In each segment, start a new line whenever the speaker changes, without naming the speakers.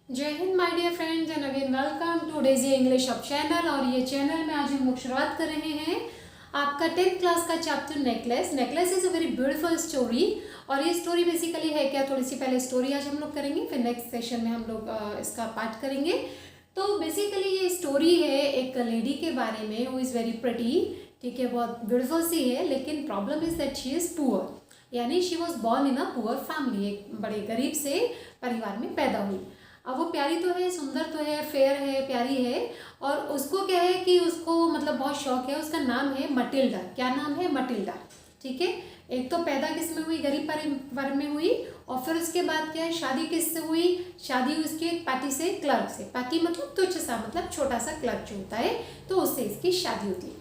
जय हिंद my dear friends and again welcome to Daisy English up channel. और ये चैनल में आज हम लोग शुरुआत कर रहे हैं आपका 10th क्लास का chapter necklace. Necklace is a very beautiful story. और ये स्टोरी बेसिकली है क्या, थोड़ी सी पहले स्टोरी आज हम लोग करेंगे, फिर नेक्स्ट सेशन में हम लोग इसका पार्ट करेंगे। तो बेसिकली ये स्टोरी है एक लेडी के बारे में हु इज़ वेरी प्रिटी, ठीक है, बहुत ब्यूटीफुल सी है, लेकिन problem is that she is poor, यानी she was born in a poor family, एक बड़े गरीब से परिवार में पैदा हुई। अब वो प्यारी तो है, सुंदर तो है, फेयर है, प्यारी है, और उसको क्या है कि उसको मतलब बहुत शौक है। उसका नाम है मटिल्डा। क्या नाम है? मटिल्डा, ठीक है। एक तो पैदा किस में हुई? गरीब परिवार में हुई, और फिर उसके बाद क्या है, शादी किससे हुई? शादी उसके पार्टी से, क्लर्क से। पार्टी मतलब तुच्छ सा, मतलब छोटा सा क्लर्क जो होता है, तो उससे इसकी शादी होती है।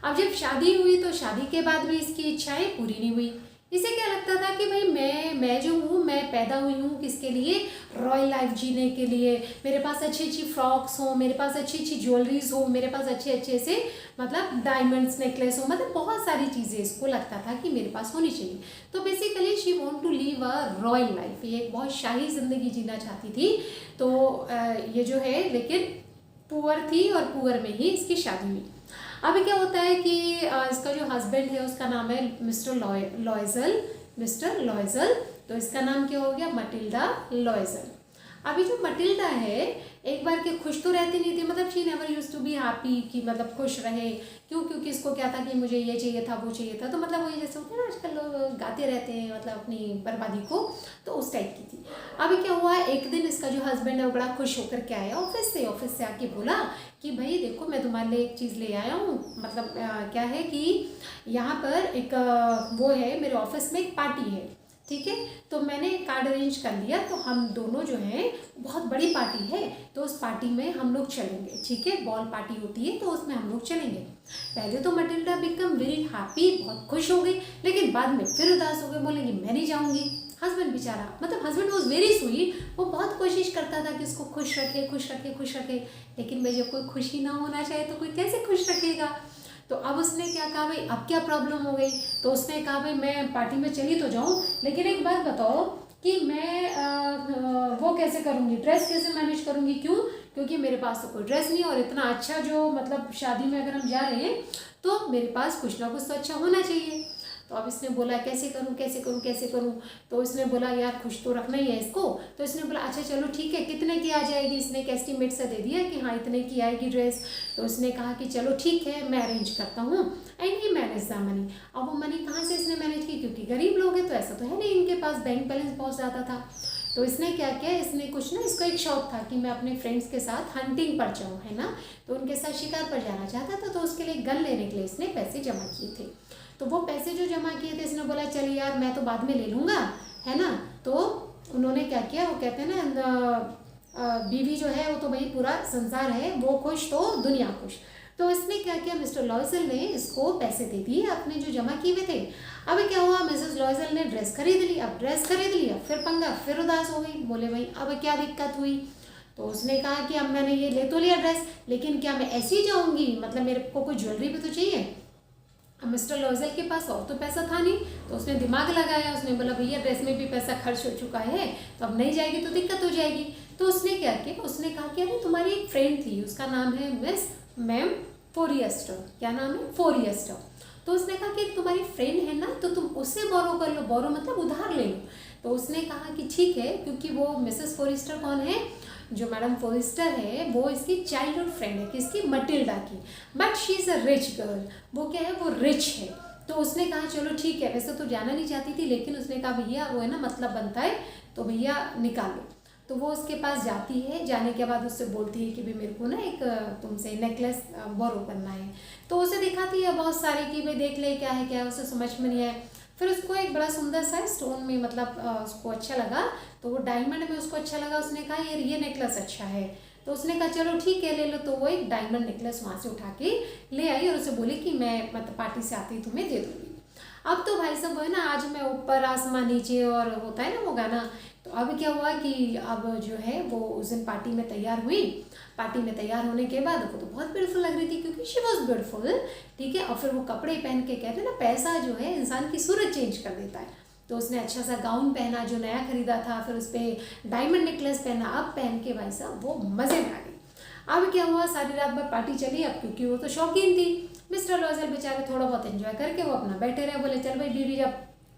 अब जब शादी हुई तो शादी के बाद भी इसकी इच्छाएं पूरी नहीं हुई। इसे क्या लगता था कि भाई मैं जो हूँ, मैं पैदा हुई हूँ किसके लिए? रॉयल लाइफ जीने के लिए। मेरे पास अच्छी अच्छी फ्रॉक्स हो, मेरे पास अच्छी अच्छी ज्वेलरीज हो, मेरे पास अच्छे अच्छे से मतलब डायमंड्स नेकलेस हो, मतलब बहुत सारी चीज़ें इसको लगता था कि मेरे पास होनी चाहिए। तो basically she want to live a royal life, ये एक बहुत शाही ज़िंदगी जीना चाहती थी। तो ये जो है, लेकिन पुअर थी और पुअर में ही इसकी शादी हुई। अभी क्या होता है कि इसका जो हस्बैंड है उसका नाम है मिस्टर लॉयजल। तो इसका नाम क्या हो गया? मटिल्डा लॉयजल। अभी जो मटिल्डा है, एक बार के खुश तो रहती नहीं थी, मतलब she never use to be happy, कि मतलब खुश रहे। क्यों? क्योंकि इसको क्या था कि मुझे ये चाहिए था, वो चाहिए था, तो मतलब वही जैसे होते हैं ना आजकल लोग गाते रहते हैं मतलब अपनी बर्बादी को, तो उस टाइप की थी। अभी क्या हुआ, एक दिन इसका जो हस्बैंड है वो बड़ा खुश होकर के आया ऑफिस से आके बोला कि भाई देखो, मैं तुम्हारे लिए एक चीज़ ले आया हूँ। मतलब क्या है कि यहाँ पर एक वो है, मेरे ऑफिस में एक पार्टी है, ठीक है। तो मैंने कार्ड अरेंज कर लिया, तो हम दोनों जो हैं, बहुत बड़ी पार्टी है, तो उस पार्टी में हम लोग चलेंगे, ठीक है। बॉल पार्टी होती है, तो उसमें हम लोग चलेंगे। पहले तो मटिल्डा बिकम वेरी हैप्पी, बहुत खुश हो गई, लेकिन बाद में फिर उदास हो गए, बोलेंगे मैं नहीं जाऊँगी। हस्बैंड बेचारा, मतलब हस्बैंड वॉज वेरी स्वीट, वो बहुत कोशिश करता था कि उसको खुश रखे, खुश रखे, खुश रखे, लेकिन भाई जब कोई खुशी ना होना चाहे तो कोई कैसे खुश रखेगा? तो अब उसने क्या कहा, भाई अब क्या प्रॉब्लम हो गई? तो उसने कहा भाई मैं पार्टी में चली तो जाऊँ, लेकिन एक बात बताओ कि मैं वो कैसे करूँगी, ड्रेस कैसे मैनेज करूँगी? क्यों? क्योंकि मेरे पास तो कोई ड्रेस नहीं, और इतना अच्छा जो मतलब शादी में अगर हम जा रहे हैं तो मेरे पास कुछ ना कुछ तो अच्छा होना चाहिए। तो अब इसने बोला कैसे करूँ, कैसे करूँ, कैसे करूँ? तो इसने बोला यार खुश तो रखना ही है इसको। तो इसने बोला अच्छा चलो ठीक है, कितने की आ जाएगी? इसने एक एस्टीमेट सा दे दिया कि हाँ इतने की आएगी ड्रेस। तो उसने कहा कि चलो ठीक है, मैं अरेंज करता हूँ, and he manage the money. अब वो मनी कहाँ से इसने मैनेज की? क्योंकि गरीब लोग हैं तो ऐसा तो है नहीं इनके पास बैंक बैलेंस बहुत ज़्यादा था। तो इसने क्या किया, इसने कुछ ना, इसको एक शौक था कि मैं अपने फ्रेंड्स के साथ हंटिंग पर जाऊँ, है ना, तो उनके साथ शिकार पर जाना चाहता था। तो उसके लिए गन लेने के लिए इसने पैसे जमा किए थे। तो वो पैसे जो जमा किए थे, इसने बोला चल यार मैं तो बाद में ले लूँगा, है ना। तो उन्होंने क्या किया, वो कहते हैं ना बीवी जो है वो तो भाई पूरा संसार है, वो खुश तो दुनिया खुश। तो इसने क्या किया, मिस्टर लॉयजल ने इसको पैसे दे दिए अपने जो जमा किए हुए थे। अब क्या हुआ, मिसेस लॉयजल ने ड्रेस खरीद ली। अब ड्रेस खरीद लिया, फिर पंगा, फिर उदास हो गई, बोले भाई अब क्या दिक्कत हुई? तो उसने कहा कि अब मैंने ये ले तो लिया ड्रेस, लेकिन क्या मैं ऐसे ही जाऊँगी? मतलब मेरे को कोई ज्वेलरी भी तो चाहिए। अब मिस्टर लॉयजल के पास और तो पैसा था नहीं, तो उसने दिमाग लगाया, उसने बोला भैया ड्रेस में भी पैसा खर्च हो चुका है, तो अब नहीं जाएगी तो दिक्कत हो जाएगी। तो उसने क्या किया, उसने कहा कि अरे तुम्हारी एक फ्रेंड थी, उसका नाम है मिस मैम फोरियस्टर। क्या नाम है? फोरियस्टर। तो उसने कहा कि तुम्हारी फ्रेंड है ना, तो तुम उससे बोरो कर लो, बोरो मतलब उधार ले लो। तो उसने कहा कि ठीक है, क्योंकि वो मिसेस फोरिस्टर कौन है, जो मैडम फोरिस्टर है वो इसकी चाइल्डहुड फ्रेंड है, किसकी? मटिल्डा की। But she is a rich girl, वो क्या है, वो रिच है। तो उसने कहा चलो ठीक है, वैसे तो जाना नहीं चाहती थी, लेकिन उसने कहा भैया वो है ना मतलब बनता है, तो भैया निकाल लो। तो वो उसके पास जाती है, जाने के बाद उससे बोलती है कि भाई मेरे को ना एक तुमसे नेकलेस बोरो करना है। तो उसे दिखाती है बहुत सारे कि भाई देख ले क्या है क्या है, उसे समझ में नहीं आया। फिर उसको एक बड़ा सुंदर सा स्टोन में मतलब उसको अच्छा लगा, तो वो डायमंड में उसको अच्छा लगा। उसने कहा यार ये नेकलेस अच्छा है, तो उसने कहा चलो ठीक है ले लो। तो वो एक डायमंड नेकलेस वहाँ से उठा के ले आई, और उसे बोली कि मैं मतलब पार्टी से आती तुम्हें दे दूँगी। अब तो भाई साहब वो है ना, आज मैं ऊपर आसमान नीचे, और होता है ना वो गाना। तो अब क्या हुआ कि अब जो है वो उस दिन पार्टी में तैयार हुई। पार्टी में तैयार होने के बाद वो तो बहुत ब्यूटीफुल लग रही थी, क्योंकि शी वॉज ब्यूटीफुल, ठीक है। और फिर वो कपड़े पहन के, कहते हैं ना पैसा जो है इंसान की सूरत चेंज कर देता है। तो उसने अच्छा सा गाउन पहना जो नया खरीदा था, फिर उस पर डायमंड नेकलेस पहना। अब पहन के भाई साहब वो मज़े में आ गई। अब क्या हुआ, सारी रात भर पार्टी चली। अब क्योंकि वो तो शौकीन थी, मिस्टर लॉयजल बेचारे थोड़ा बहुत एंजॉय करके वो अपना बैठे रहे। बोले चल भाई बीवी जब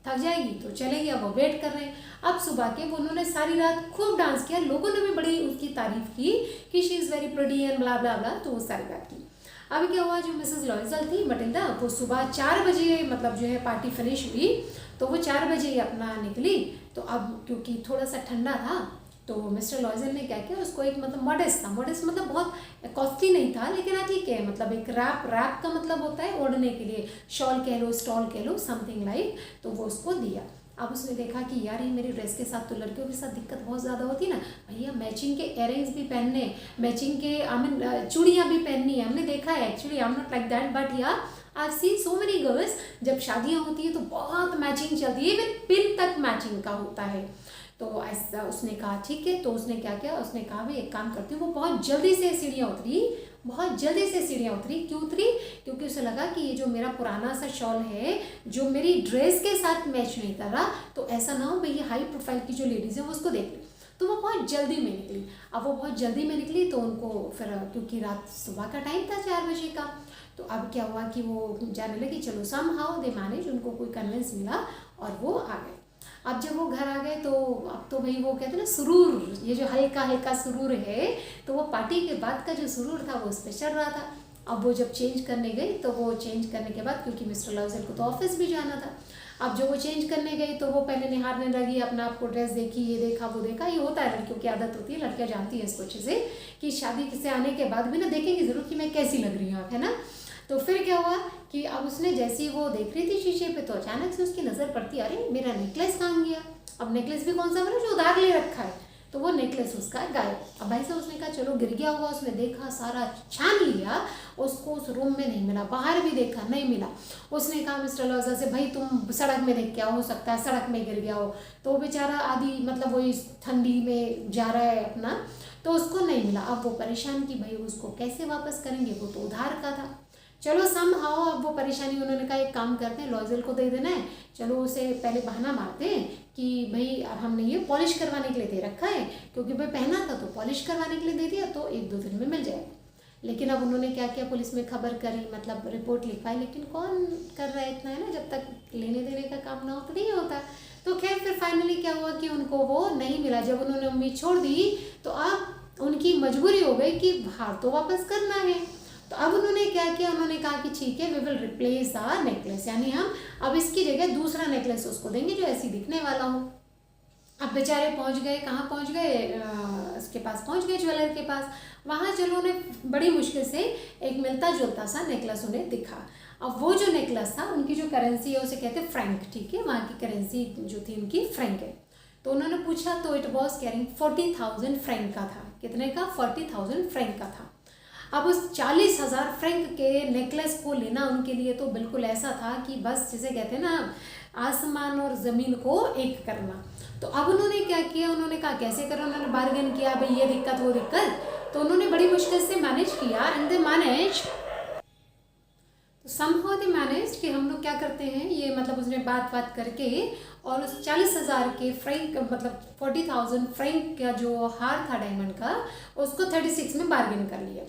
थक जाएगी तो चलेगी। अब वो वेट कर रहे हैं। अब सुबह के वो उन्होंने सारी रात खूब डांस किया, लोगों ने भी बड़ी उसकी तारीफ की कि she is very pretty and blah blah blah, तो वो सारी बात की। अब क्या हुआ, जो मिसेस लॉयजल थी मटिल्डा, वो सुबह 4 बजे मतलब जो है पार्टी फिनिश हुई, तो वो 4 बजे ही अपना निकली। तो अब क्योंकि थोड़ा सा ठंडा था तो मिस्टर लॉयजल ने क्या किया, उसको एक मतलब मॉडेस्ट था, मॉडेस्ट मतलब बहुत कॉस्टली नहीं था, लेकिन हाँ ठीक है, मतलब एक रैप का मतलब होता है ओढ़ने के लिए, शॉल कह लो, स्टॉल कह लो, समथिंग लाइक, तो वो उसको दिया। अब उसने देखा कि यार ये मेरी ड्रेस के साथ तो लड़कियों के साथ दिक्कत बहुत ज़्यादा होती ना भैया, मैचिंग के इयररिंग्स भी पहनने, मैचिंग के आई मीन चूड़ियाँ भी पहननी है। हमने देखा है, actually I am not like that, but yeah I seen so many girls, जब शादियाँ होती हैं तो बहुत मैचिंग चलती है, इवन पिन तक मैचिंग का होता है। तो ऐसा उसने कहा ठीक है। तो उसने क्या किया, उसने कहा भाई एक काम करती हूँ। वो बहुत जल्दी से सीढ़ियाँ उतरी, बहुत जल्दी से सीढ़ियाँ उतरी। क्यों उतरी, क्योंकि उसे लगा कि ये जो मेरा पुराना सा शॉल है जो मेरी ड्रेस के साथ मैच नहीं कर रहा, तो ऐसा ना हो भाई ये हाई प्रोफाइल की जो लेडीज़ है वो उसको देख ले। तो वो बहुत जल्दी में निकली। अब वो बहुत जल्दी में निकली तो उनको फिर, क्योंकि रात सुबह का टाइम था 4 बजे का, तो अब क्या हुआ कि वो जाने लगी। चलो सम हाउ दे मैनेज, उनको कोई कन्विंस मिला और वो आ गए। अब जब वो घर आ गए तो अब तो भाई वो कहते हैं ना सुरूर, ये जो हल्का हल्का सुरूर है, तो वो पार्टी के बाद का जो सुरूर था वो उस पर चढ़ रहा था। अब वो जब चेंज करने गई तो वो चेंज करने के बाद, क्योंकि मिस्टर लॉयजल को तो ऑफिस भी जाना था, अब जो वो चेंज करने गई तो वो पहले निहारने लगी, अपना आपको ड्रेस देखी, ये देखा वो देखा। ये होता है, लड़कियों की आदत होती है, लड़कियाँ जानती है इसको अच्छे से कि शादी से आने के बाद भी ना देखेंगी ज़रूर कि मैं कैसी लग रही हूँ, है ना। तो फिर क्या हुआ कि अब उसने जैसी वो देख रही थी शीशे पे, तो अचानक से उसकी नज़र पड़ती, अरे मेरा नेकलेस कहाँ गया। अब नेकलेस भी कौन सा मेरा जो उधार ले रखा है, तो वो नेकलेस उसका गायब। अब भाई साहब उसने कहा चलो गिर गया होगा, उसने देखा, सारा छान लिया, उसको उस रूम में नहीं मिला, बाहर भी देखा नहीं मिला। उसने कहा मिस्टर लॉयजल से, भाई तुम सड़क में देख के आओ, हो सकता है सड़क में गिर गया हो। तो वो बेचारा आदि मतलब वही ठंडी में जा रहा है अपना, तो उसको नहीं मिला। अब वो परेशान कि भाई उसको कैसे वापस करेंगे, वो तो उधार का था। चलो सम हाउ अब वो परेशानी, उन्होंने कहा एक काम करते हैं, लॉयजल को दे देना है, चलो उसे पहले बहाना मारते हैं कि भाई अब हमने ये पॉलिश करवाने के लिए दे रखा है, क्योंकि भाई पहना था तो पॉलिश करवाने के लिए दे दिया, तो 1-2 दिन में मिल जाएगा। लेकिन अब उन्होंने क्या किया, पुलिस में खबर करी, मतलब रिपोर्ट लिखवाई, लेकिन कौन कर रहा है इतना, है ना, जब तक लेने देने का काम ना हो तो नहीं होता। तो खैर फिर फाइनली क्या हुआ कि उनको वो नहीं मिला। जब उन्होंने उम्मीद छोड़ दी तो अब उनकी मजबूरी हो गई कि हार तो वापस करना है। तो अब उन्होंने क्या किया, उन्होंने कहा कि ठीक है we will replace the necklace, यानी हम अब इसकी जगह दूसरा नेकलेस उसको देंगे जो ऐसी दिखने वाला हो। अब बेचारे पहुंच गए, कहाँ पहुंच गए, उसके पास पहुंच गए, ज्वेलर के पास। वहाँ चलो उन्हें बड़ी मुश्किल से एक मिलता जुलता सा नेकलेस उन्हें दिखा। अब वो जो नेकलेस था, उनकी जो करेंसी है उसे कहते हैं फ्रैंक, ठीक है, वहाँ की करेंसी जो थी उनकी फ्रैंक है। तो उन्होंने पूछा तो इट वॉज कैरिंग 40,000 फ्रैंक का था। कितने का, 40,000 फ्रैंक का था। अब उस 40,000 फ्रैंक के नेकलेस को लेना उनके लिए तो बिल्कुल ऐसा था कि बस जिसे कहते हैं ना आसमान और ज़मीन को एक करना। तो अब उन्होंने क्या किया, उन्होंने कहा कैसे करें, उन्होंने बार्गेन किया, भाई ये दिक्कत वो दिक्कत, तो उन्होंने बड़ी मुश्किल से मैनेज किया एंड दे मैनेज, तो समहाउ दे मैनेज कि हम लोग क्या करते हैं, ये मतलब उसने बात करके और उस 40,000 के फ्रैंक मतलब 40,000 फ्रैंक का जो हार था डायमंड का, उसको 36 में बार्गेन कर लिया।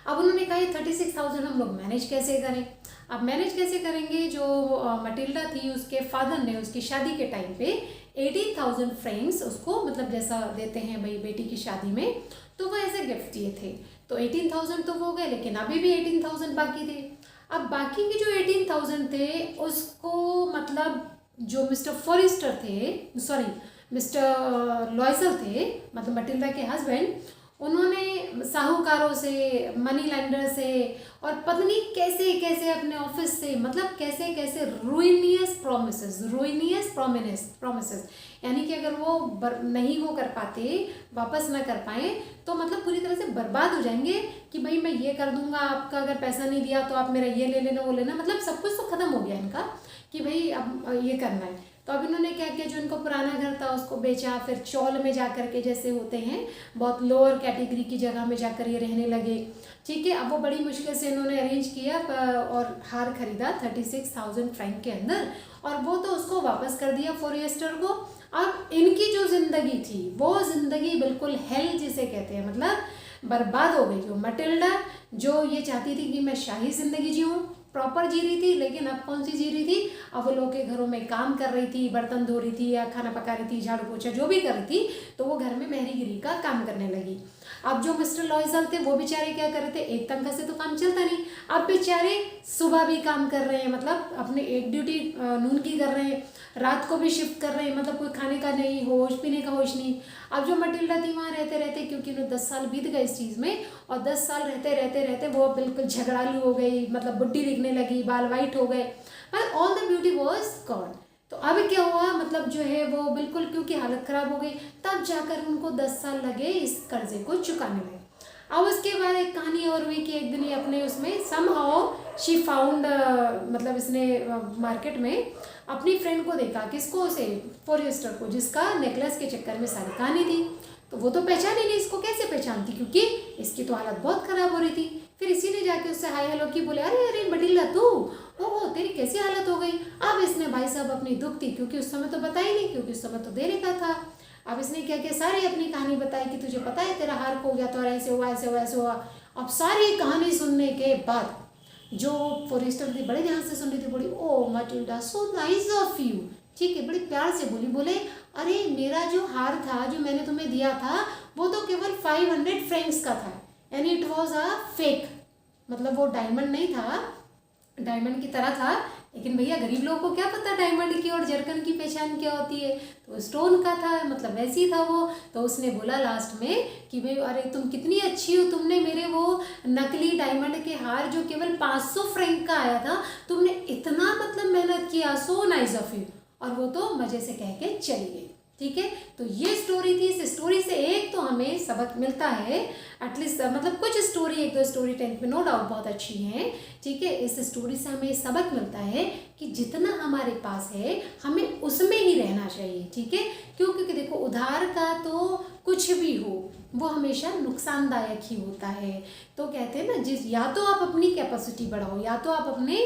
अब उन्होंने कहा ये 36,000 हम लोग मैनेज कैसे करें। अब मैनेज कैसे करेंगे, जो मटिल्डा थी उसके फादर ने उसकी शादी के टाइम पे 18,000 फ्रैंक्स उसको मतलब जैसा देते हैं भाई बेटी की शादी में, तो वो ऐसे गिफ्ट दिए थे। तो 18,000 तो हो गए, लेकिन अभी भी 18,000 बाकी थे। अब बाकी के जो 18,000 थे उसको मतलब जो मिस्टर फॉरेस्टर थे, सॉरी मिस्टर लॉयजल थे, मतलब मटिल्डा के हस्बैंड, उन्होंने साहूकारों से, मनी लेंडर से और पता नहीं कैसे कैसे अपने ऑफिस से, मतलब कैसे कैसे रुइनियस प्रोमिसेस, यानी कि अगर वो नहीं वो कर पाते, वापस ना कर पाए, तो मतलब पूरी तरह से बर्बाद हो जाएंगे कि भाई मैं ये कर दूंगा, आपका अगर पैसा नहीं दिया तो आप मेरा ये ले लेना वो लेना, मतलब सब कुछ तो ख़त्म हो गया इनका कि भाई अब ये करना है। तो तो अब इन्होंने क्या किया, जो इनको पुराना घर था उसको बेचा, फिर चौल में जा कर के, जैसे होते हैं बहुत लोअर कैटेगरी की जगह में जाकर ये रहने लगे। ठीक है, अब वो बड़ी मुश्किल से इन्होंने अरेंज किया और हार खरीदा 36,000 फ्रैंक के अंदर, और वो तो उसको वापस कर दिया फोरिस्टर को। अब इनकी जो ज़िंदगी थी वो ज़िंदगी बिल्कुल हेल जिसे कहते हैं, मतलब बर्बाद हो गई। जो मटिल्डा जो ये चाहती थी कि मैं शाही ज़िंदगी जीऊँ, प्रॉपर जी रही थी, लेकिन अब कौन सी जी रही थी, अब वो लोग के घरों में काम कर रही थी, बर्तन धो रही थी या खाना पका रही थी, झाड़ू पोछा जो भी कर रही थी, तो वो घर में मेहरीगिरी का काम करने लगी। अब जो मिस्टर लॉयजल थे वो बेचारे क्या कर रहे थे, एक तनख्वाह से तो काम चलता नहीं, अब बेचारे सुबह भी काम कर रहे हैं, मतलब अपने एक ड्यूटी नून की कर रहे हैं, रात को भी शिफ्ट कर रहे हैं, मतलब कोई खाने का नहीं होश, पीने का होश नहीं। अब जो मटिल्डा थी वहाँ रहते रहते, क्योंकि उन्हें 10 साल बीत गए इस चीज़ में, और 10 साल रहते रहते रहते वो बिल्कुल झगड़ालू हो गई, मतलब बुढ़ी दिखने लगी, बाल वाइट हो गए, मतलब all the beauty was gone. तो अब क्या हुआ, मतलब जो है वो बिल्कुल, क्योंकि हालत ख़राब हो गई, तब जाकर उनको 10 साल लगे इस कर्जे को चुकाने में। अब उसके बाद एक कहानी और हुई कि एक दिन ये अपने उसमें समहाउ शी फाउंड, मतलब इसने मार्केट में अपनी फ्रेंड को देखा, किसको, उसे फोरिस्टर को, जिसका नेकलेस के चक्कर में सारी कहानी थी। तो वो तो पहचान ही नहीं, इसको कैसे पहचानती, क्योंकि इसकी तो हालत बहुत ख़राब हो रही थी। फिर इसी ने जाके उससे हाय हेलो की, बोले अरे अरे मटिल्डा तू, ओहो तेरी कैसी हालत हो गई। अब इसने भाई साहब अपनी दुख थी, क्योंकि उस समय तो बताई नहीं, क्योंकि उस समय तो देने का था। अब इसने क्या किया, सारी अपनी कहानी बताई कि तुझे पता है तेरा हार खो गया तो ऐसे हुआ ऐसे हुआ ऐसे हुआ। अब सारी कहानी सुनने के बाद जो फोरेस्टर थी बड़े ध्यान से सुन रही थी, बोली oh Matilda so nice of you, ठीक है, बड़े प्यार से बोली, बोले अरे मेरा जो हार था जो मैंने तुम्हें दिया था वो तो केवल 500 फ्रैंक्स का था, and it was a fake, मतलब वो डायमंड नहीं था, डायमंड की तरह था, लेकिन भैया गरीब लोगों को क्या पता डायमंड की और जरकन की पहचान क्या होती है, तो स्टोन का था, मतलब वैसे ही था वो। तो उसने बोला लास्ट में कि भाई अरे तुम कितनी अच्छी हो, तुमने मेरे वो नकली डायमंड के हार जो केवल 500 फ्रैंक का आया था, तुमने इतना मतलब मेहनत किया, सो नाइस ऑफ यू। और वो तो मज़े से कह के चली गई। ठीक है, तो ये स्टोरी थी। इस स्टोरी से एक तो हमें सबक मिलता है, एटलीस्ट मतलब कुछ स्टोरी, एक दो स्टोरी 10th में नो डाउट बहुत अच्छी हैं। ठीक है, इस स्टोरी से हमें सबक मिलता है कि जितना हमारे पास है हमें उसमें ही रहना चाहिए। ठीक है, क्यों, क्योंकि देखो उधार का तो कुछ भी हो वो हमेशा नुकसानदायक ही होता है। तो कहते हैं ना, या तो आप अपनी कैपेसिटी बढ़ाओ, या तो आप अपने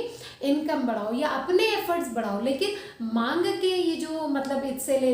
इनकम बढ़ाओ, या अपने एफर्ट्स बढ़ाओ, लेकिन मांग के ये जो मतलब इससे ले